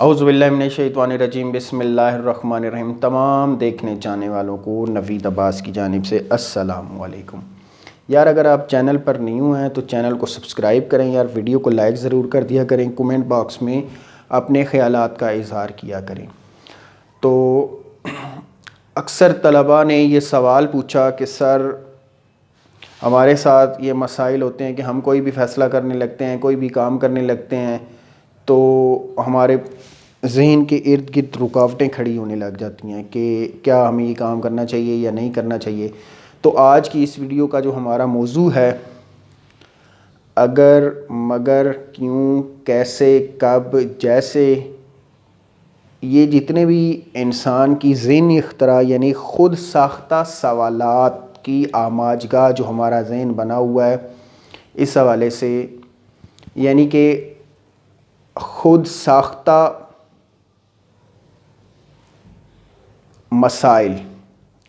اعوذ باللہ من الشیطان الرجیم، بسم اللہ الرحمن الرحیم۔ تمام دیکھنے جانے والوں کو نوید عباس کی جانب سے السلام علیکم۔ یار اگر آپ چینل پر نیو ہیں تو چینل کو سبسکرائب کریں یار، ویڈیو کو لائک ضرور کر دیا کریں، کومنٹ باکس میں اپنے خیالات کا اظہار کیا کریں۔ تو اکثر طلباء نے یہ سوال پوچھا کہ سر ہمارے ساتھ یہ مسائل ہوتے ہیں کہ ہم کوئی بھی فیصلہ کرنے لگتے ہیں، کوئی بھی کام کرنے لگتے ہیں تو ہمارے ذہن کے ارد گرد رکاوٹیں کھڑی ہونے لگ جاتی ہیں کہ کیا ہمیں یہ کام کرنا چاہیے یا نہیں کرنا چاہیے۔ تو آج کی اس ویڈیو کا جو ہمارا موضوع ہے، اگر مگر کیوں کیسے کب جیسے، یہ جتنے بھی انسان کی ذہنی اختراع یعنی خود ساختہ سوالات کی آماجگاہ جو ہمارا ذہن بنا ہوا ہے، اس حوالے سے یعنی کہ خود ساختہ مسائل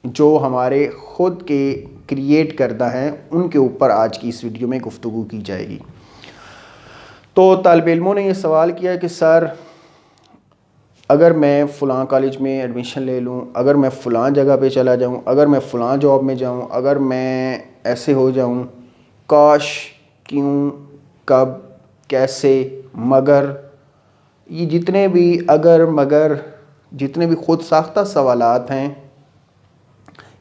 جو ہمارے خود کے کریٹ کردہ ہیں، ان کے اوپر آج کی اس ویڈیو میں گفتگو کی جائے گی۔ تو طالب علموں نے یہ سوال کیا کہ سر اگر میں فلاں کالج میں ایڈمیشن لے لوں، اگر میں فلاں جگہ پہ چلا جاؤں، اگر میں فلاں جاب میں جاؤں، اگر میں ایسے ہو جاؤں، کاش، کیوں، کب، کیسے، مگر، یہ جتنے بھی اگر مگر جتنے بھی خود ساختہ سوالات ہیں،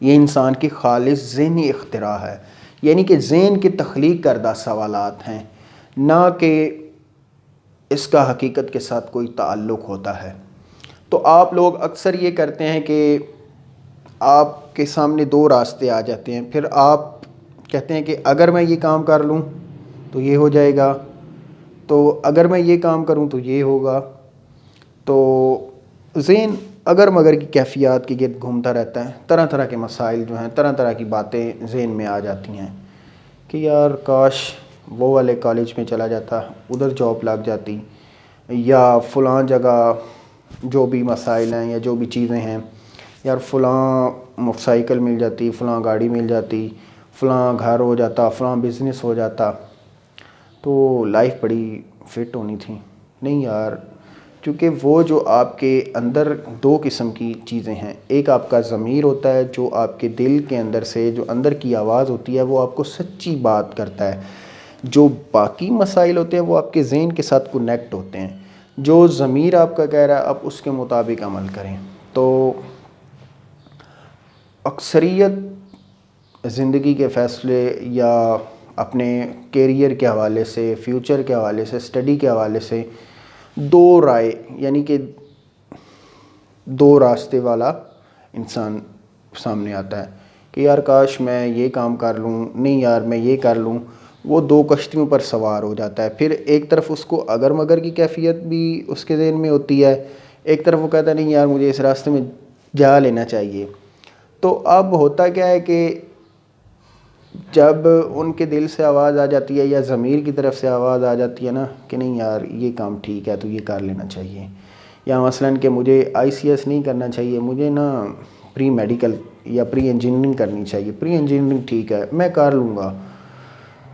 یہ انسان کی خالص ذہنی اختراع ہے، یعنی کہ ذہن کے تخلیق کردہ سوالات ہیں، نہ کہ اس کا حقیقت کے ساتھ کوئی تعلق ہوتا ہے۔ تو آپ لوگ اکثر یہ کرتے ہیں کہ آپ کے سامنے دو راستے آ جاتے ہیں، پھر آپ کہتے ہیں کہ اگر میں یہ کام کر لوں تو یہ ہو جائے گا، تو اگر میں یہ کام کروں تو یہ ہوگا۔ تو ذہن اگر مگر کی کیفیات کے گرد گھومتا رہتا ہے، طرح طرح کے مسائل جو ہیں، طرح طرح کی باتیں ذہن میں آ جاتی ہیں کہ یار کاش وہ والے کالج میں چلا جاتا، ادھر جاب لگ جاتی، یا فلاں جگہ جو بھی مسائل ہیں یا جو بھی چیزیں ہیں، یار فلاں موٹر سائیکل مل جاتی، فلاں گاڑی مل جاتی، فلاں گھر ہو جاتا، فلاں بزنس ہو جاتا، تو لائف بڑی فٹ ہونی تھی۔ نہیں یار، کیونکہ وہ جو آپ کے اندر دو قسم کی چیزیں ہیں، ایک آپ کا ضمیر ہوتا ہے جو آپ کے دل کے اندر سے جو اندر کی آواز ہوتی ہے وہ آپ کو سچی بات کرتا ہے، جو باقی مسائل ہوتے ہیں وہ آپ کے ذہن کے ساتھ کنیکٹ ہوتے ہیں، جو ضمیر آپ کا کہہ رہا ہے آپ اس کے مطابق عمل کریں۔ تو اکثریت زندگی کے فیصلے یا اپنے کیریئر کے حوالے سے، فیوچر کے حوالے سے، اسٹڈی کے حوالے سے دو رائے یعنی کہ دو راستے والا انسان سامنے آتا ہے کہ یار کاش میں یہ کام کر لوں، نہیں یار میں یہ کر لوں، وہ دو کشتیوں پر سوار ہو جاتا ہے۔ پھر ایک طرف اس کو اگر مگر کی کیفیت بھی اس کے ذہن میں ہوتی ہے، ایک طرف وہ کہتا ہے نہیں یار مجھے اس راستے میں جا لینا چاہیے۔ تو اب ہوتا کیا ہے کہ جب ان کے دل سے آواز آ جاتی ہے یا ضمیر کی طرف سے آواز آ جاتی ہے نا کہ نہیں یار یہ کام ٹھیک ہے تو یہ کر لینا چاہیے، یا مثلاً کہ مجھے آئی سی ایس نہیں کرنا چاہیے، مجھے نا پری میڈیکل یا پری انجینئرنگ کرنی چاہیے، پری انجینئرنگ ٹھیک ہے میں کر لوں گا،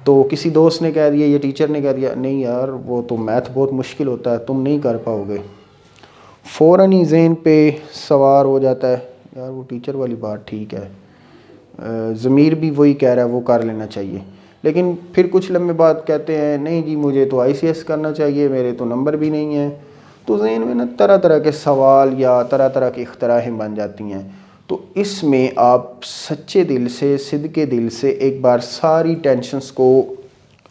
تو کسی دوست نے کہہ دیا یا ٹیچر نے کہہ دیا نہیں یار وہ تو میتھ بہت مشکل ہوتا ہے تم نہیں کر پاؤ گے، فوراً ہی ذہن پہ سوار ہو جاتا ہے یار وہ ٹیچر والی بات ٹھیک ہے، ضمیر بھی وہی کہہ رہا ہے وہ کر لینا چاہیے، لیکن پھر کچھ لمحے بعد کہتے ہیں نہیں جی مجھے تو آئی سی ایس کرنا چاہیے، میرے تو نمبر بھی نہیں ہیں۔ تو ذہن میں نا طرح طرح کے سوال یا طرح طرح کی اختراعیں بن جاتی ہیں۔ تو اس میں آپ سچے دل سے، صدقے دل سے ایک بار ساری ٹینشنز کو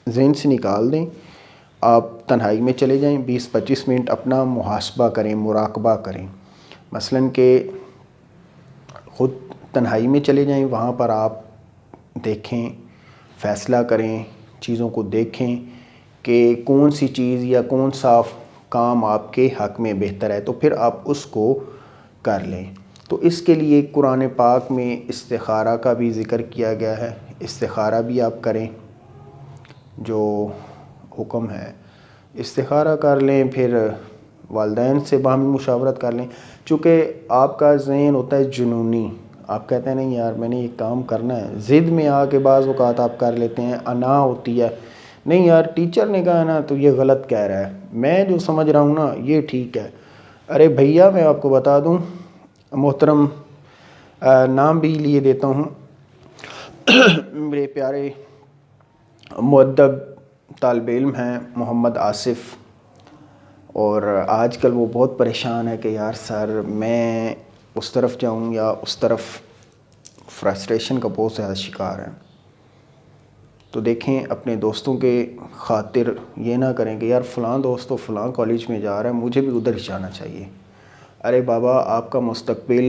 ذہن سے نکال دیں، آپ تنہائی میں چلے جائیں، 20-25 منٹ اپنا محاسبہ کریں، مراقبہ کریں، مثلاً کہ خود تنہائی میں چلے جائیں، وہاں پر آپ دیکھیں، فیصلہ کریں، چیزوں کو دیکھیں کہ کون سی چیز یا کون سا کام آپ کے حق میں بہتر ہے، تو پھر آپ اس کو کر لیں۔ تو اس کے لیے قرآن پاک میں استخارہ کا بھی ذکر کیا گیا ہے، استخارہ بھی آپ کریں، جو حکم ہے استخارہ کر لیں، پھر والدین سے باہمی مشاورت کر لیں، چونکہ آپ کا ذہن ہوتا ہے جنونی، آپ کہتے ہیں نہیں یار میں نے یہ کام کرنا ہے، ضد میں آ کے بعض اوقات آپ کر لیتے ہیں، انا ہوتی ہے، نہیں یار ٹیچر نے کہا نا تو یہ غلط کہہ رہا ہے، میں جو سمجھ رہا ہوں نا یہ ٹھیک ہے، ارے بھیا میں آپ کو بتا دوں، محترم نام بھی لیے دیتا ہوں، میرے پیارے مؤدب طالب علم ہیں محمد آصف، اور آج کل وہ بہت پریشان ہے کہ یار سر میں اس طرف جاؤں یا اس طرف، فرسٹریشن کا بہت زیادہ شکار ہے۔ تو دیکھیں اپنے دوستوں کے خاطر یہ نہ کریں کہ یار فلاں دوست تو فلاں کالج میں جا رہا ہے، مجھے بھی ادھر ہی جانا چاہیے۔ ارے بابا آپ کا مستقبل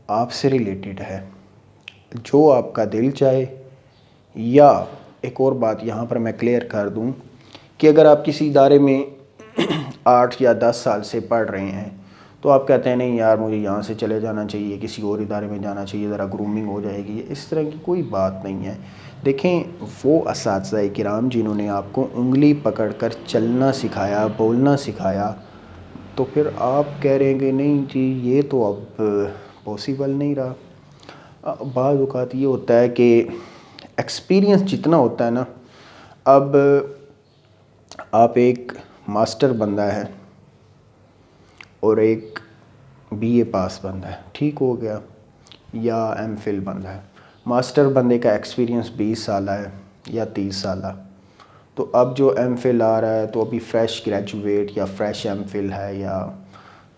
آپ سے ریلیٹڈ ہے، جو آپ کا دل چاہے۔ یا ایک اور بات یہاں پر میں کلیئر کر دوں کہ اگر آپ کسی ادارے میں 8 یا 10 سال سے پڑھ رہے ہیں تو آپ کہتے ہیں نہیں یار مجھے یہاں سے چلے جانا چاہیے، کسی اور ادارے میں جانا چاہیے، ذرا گرومنگ ہو جائے گی، اس طرح کی کوئی بات نہیں ہے۔ دیکھیں وہ اساتذہ کرام جنہوں نے آپ کو انگلی پکڑ کر چلنا سکھایا، بولنا سکھایا، تو پھر آپ کہہ رہے ہیں کہ نہیں جی یہ تو اب پاسبل نہیں رہا۔ بعض اوقات یہ ہوتا ہے کہ ایکسپیرینس جتنا ہوتا ہے نا، اب آپ ایک ماسٹر بندہ ہے اور ایک بی اے پاس بندہ ہے، ٹھیک ہو گیا، یا ایم فل بندہ ہے۔ ماسٹر بندے کا ایکسپیرینس 20 سالہ ہے یا 30 سالہ، تو اب جو ایم فل آ رہا ہے تو ابھی فریش گریجویٹ یا فریش ایم فل ہے، یا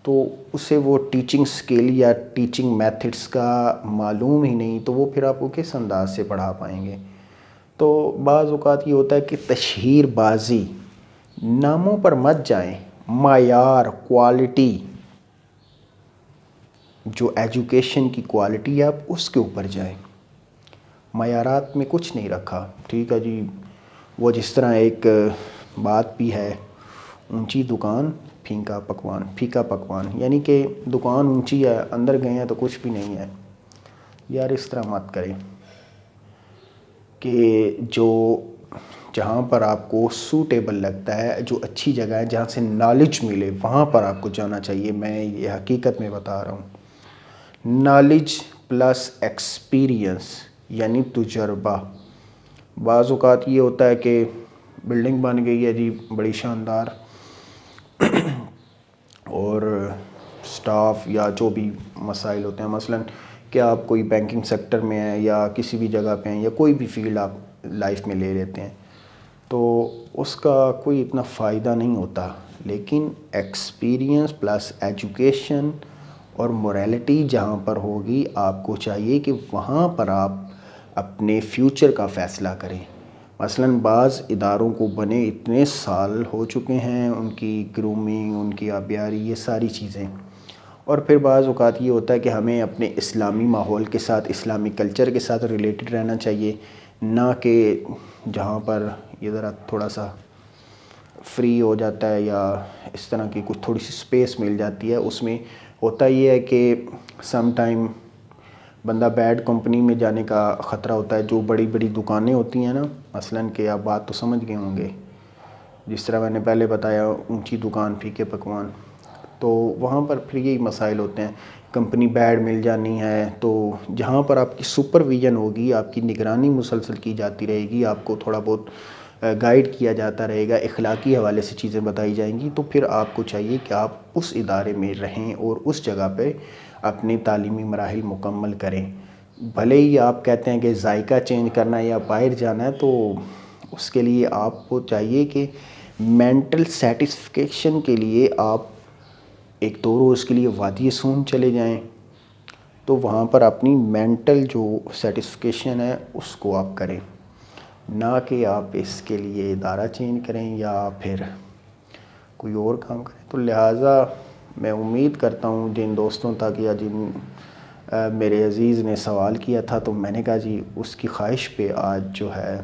تو اسے وہ ٹیچنگ سکل یا ٹیچنگ میتھڈس کا معلوم ہی نہیں، تو وہ پھر آپ کو کس انداز سے پڑھا پائیں گے؟ تو بعض اوقات یہ ہوتا ہے کہ تشہیر بازی، ناموں پر مت جائیں، معیار، کوالٹی، جو ایجوکیشن کی کوالٹی ہے آپ اس کے اوپر جائیں۔ معیارات میں کچھ نہیں رکھا، ٹھیک ہے جی، وہ جس طرح ایک بات بھی ہے، اونچی دکان پھیکا پکوان، یعنی کہ دکان اونچی ہے، اندر گئے ہیں تو کچھ بھی نہیں ہے۔ یار اس طرح مت کریں کہ جو جہاں پر آپ کو سوٹیبل لگتا ہے، جو اچھی جگہ ہے جہاں سے نالج ملے، وہاں پر آپ کو جانا چاہیے۔ میں یہ حقیقت میں بتا رہا ہوں، نالج پلس ایکسپیرینس یعنی تجربہ۔ بعض اوقات یہ ہوتا ہے کہ بلڈنگ بن گئی ہے جی بڑی شاندار، اور سٹاف یا جو بھی مسائل ہوتے ہیں، مثلا کہ آپ کوئی بینکنگ سیکٹر میں ہیں یا کسی بھی جگہ پہ ہیں یا کوئی بھی فیلڈ آپ لائف میں لے لیتے ہیں، تو اس کا کوئی اتنا فائدہ نہیں ہوتا۔ لیکن ایکسپیرینس پلس ایجوکیشن اور موریلٹی جہاں پر ہوگی، آپ کو چاہیے کہ وہاں پر آپ اپنے فیوچر کا فیصلہ کریں۔ مثلاً بعض اداروں کو بنے اتنے سال ہو چکے ہیں، ان کی گرومنگ، ان کی آبیاری، یہ ساری چیزیں، اور پھر بعض اوقات یہ ہوتا ہے کہ ہمیں اپنے اسلامی ماحول کے ساتھ، اسلامی کلچر کے ساتھ ریلیٹڈ رہنا چاہیے، نہ کہ جہاں پر یہ ذرا تھوڑا سا فری ہو جاتا ہے یا اس طرح کی کچھ تھوڑی سی سپیس مل جاتی ہے۔ اس میں ہوتا یہ ہے کہ سم ٹائم بندہ بیڈ کمپنی میں جانے کا خطرہ ہوتا ہے۔ جو بڑی بڑی دکانیں ہوتی ہیں نا، مثلاً کہ آپ بات تو سمجھ گئے ہوں گے، جس طرح میں نے پہلے بتایا اونچی دکان پھیکے پکوان، تو وہاں پر پھر یہی مسائل ہوتے ہیں، کمپنی بیڈ مل جانی ہے، تو جہاں پر آپ کی سپرویژن ہوگی، آپ کی نگرانی مسلسل کی جاتی رہے گی، آپ کو تھوڑا بہت گائیڈ کیا جاتا رہے گا، اخلاقی حوالے سے چیزیں بتائی جائیں گی، تو پھر آپ کو چاہیے کہ آپ اس ادارے میں رہیں اور اس جگہ پہ اپنی تعلیمی مراحل مکمل کریں۔ بھلے ہی آپ کہتے ہیں کہ ذائقہ چینج کرنا ہے یا باہر جانا ہے، تو اس کے لیے آپ کو چاہیے کہ مینٹل سیٹسفیکشن کے لیے آپ ایک 2 روز کے لیے وادی سون چلے جائیں، تو وہاں پر اپنی مینٹل جو سیٹسفیکشن ہے اس کو آپ کریں، نہ کہ آپ اس کے لیے ادارہ چینج کریں یا پھر کوئی اور کام کریں۔ تو لہٰذا میں امید کرتا ہوں جن دوستوں تک یا جن میرے عزیز نے سوال کیا تھا، تو میں نے کہا جی اس کی خواہش پہ آج جو ہے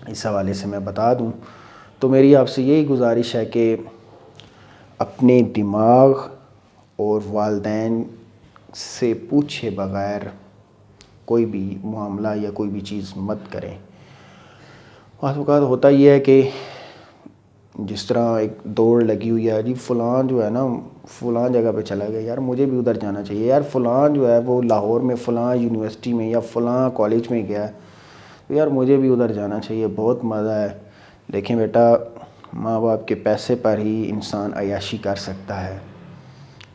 اس حوالے سے میں بتا دوں۔ تو میری آپ سے یہی گزارش ہے کہ اپنے دماغ اور والدین سے پوچھے بغیر کوئی بھی معاملہ یا کوئی بھی چیز مت کریں۔ بعض اوقات ہوتا یہ ہے کہ جس طرح ایک دوڑ لگی ہوئی ہے جی، فلاں جو ہے نا فلاں جگہ پہ چلا گیا، یار مجھے بھی ادھر جانا چاہیے، یار فلاں جو ہے وہ لاہور میں فلاں یونیورسٹی میں یا فلاں کالج میں گیا ہے، تو یار مجھے بھی ادھر جانا چاہیے، بہت مزہ ہے۔ دیکھیں بیٹا، ماں باپ کے پیسے پر ہی انسان عیاشی کر سکتا ہے۔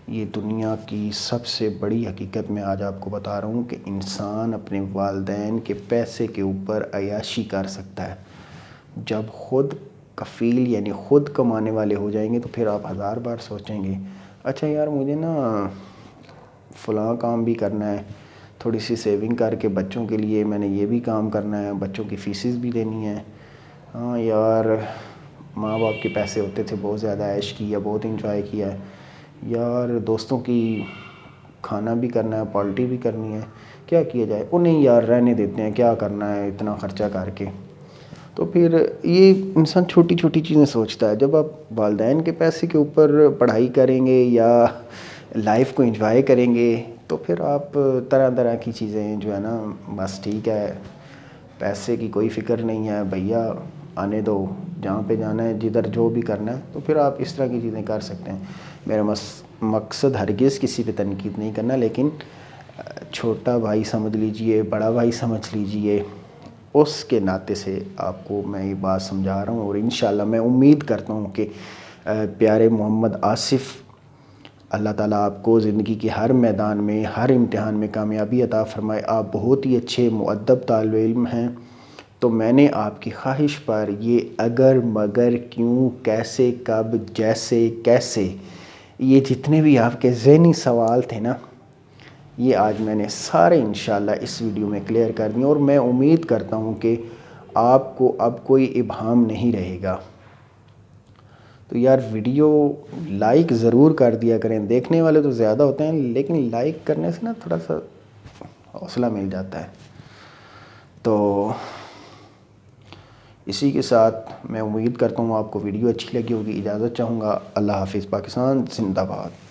یہ دنیا کی سب سے بڑی حقیقت میں آج آپ کو بتا رہا ہوں کہ انسان اپنے والدین کے پیسے کے اوپر عیاشی کر سکتا ہے۔ جب خود کفیل یعنی خود کمانے والے ہو جائیں گے تو پھر آپ ہزار بار سوچیں گے اچھا یار مجھے نا فلاں کام بھی کرنا ہے، تھوڑی سی سیونگ کر کے بچوں کے لیے میں نے یہ بھی کام کرنا ہے، بچوں کی فیسز بھی دینی ہے۔ ہاں یار ماں باپ کے پیسے ہوتے تھے، بہت زیادہ عیش کیا، بہت انجوائے کیا ہے یار، دوستوں کی کھانا بھی کرنا ہے، پارٹی بھی کرنی ہے، کیا کیا جائے؟ وہ نہیں یار رہنے دیتے ہیں، کیا کرنا ہے اتنا خرچہ کر کے۔ تو پھر یہ انسان چھوٹی چھوٹی چیزیں سوچتا ہے۔ جب آپ والدین کے پیسے کے اوپر پڑھائی کریں گے یا لائف کو انجوائے کریں گے تو پھر آپ طرح طرح کی چیزیں جو ہے نا بس ٹھیک ہے، پیسے کی کوئی فکر نہیں ہے بھیا، آنے دو، جہاں پہ جانا ہے جدھر جو بھی کرنا ہے تو پھر آپ اس طرح کی چیزیں کر سکتے ہیں۔ میرا مقصد ہرگز کسی پہ تنقید نہیں کرنا، لیکن چھوٹا بھائی سمجھ لیجئے، بڑا بھائی سمجھ لیجئے، اس کے ناطے سے آپ کو میں یہ بات سمجھا رہا ہوں، اور انشاءاللہ میں امید کرتا ہوں کہ پیارے محمد آصف، اللہ تعالیٰ آپ کو زندگی کے ہر میدان میں، ہر امتحان میں کامیابی عطا فرمائے۔ آپ بہت ہی اچھے مؤدب طالب علم ہیں، تو میں نے آپ کی خواہش پر یہ اگر مگر کیوں کیسے کب جیسے کیسے یہ جتنے بھی آپ کے ذہنی سوال تھے نا، یہ آج میں نے سارے انشاءاللہ اس ویڈیو میں کلیئر کر دیں، اور میں امید کرتا ہوں کہ آپ کو اب کوئی ابہام نہیں رہے گا۔ تو یار ویڈیو لائک ضرور کر دیا کریں، دیکھنے والے تو زیادہ ہوتے ہیں لیکن لائک کرنے سے نا تھوڑا سا حوصلہ مل جاتا ہے۔ تو اسی کے ساتھ میں امید کرتا ہوں آپ کو ویڈیو اچھی لگی ہوگی، اجازت چاہوں گا۔ اللہ حافظ، پاکستان زندہ باد۔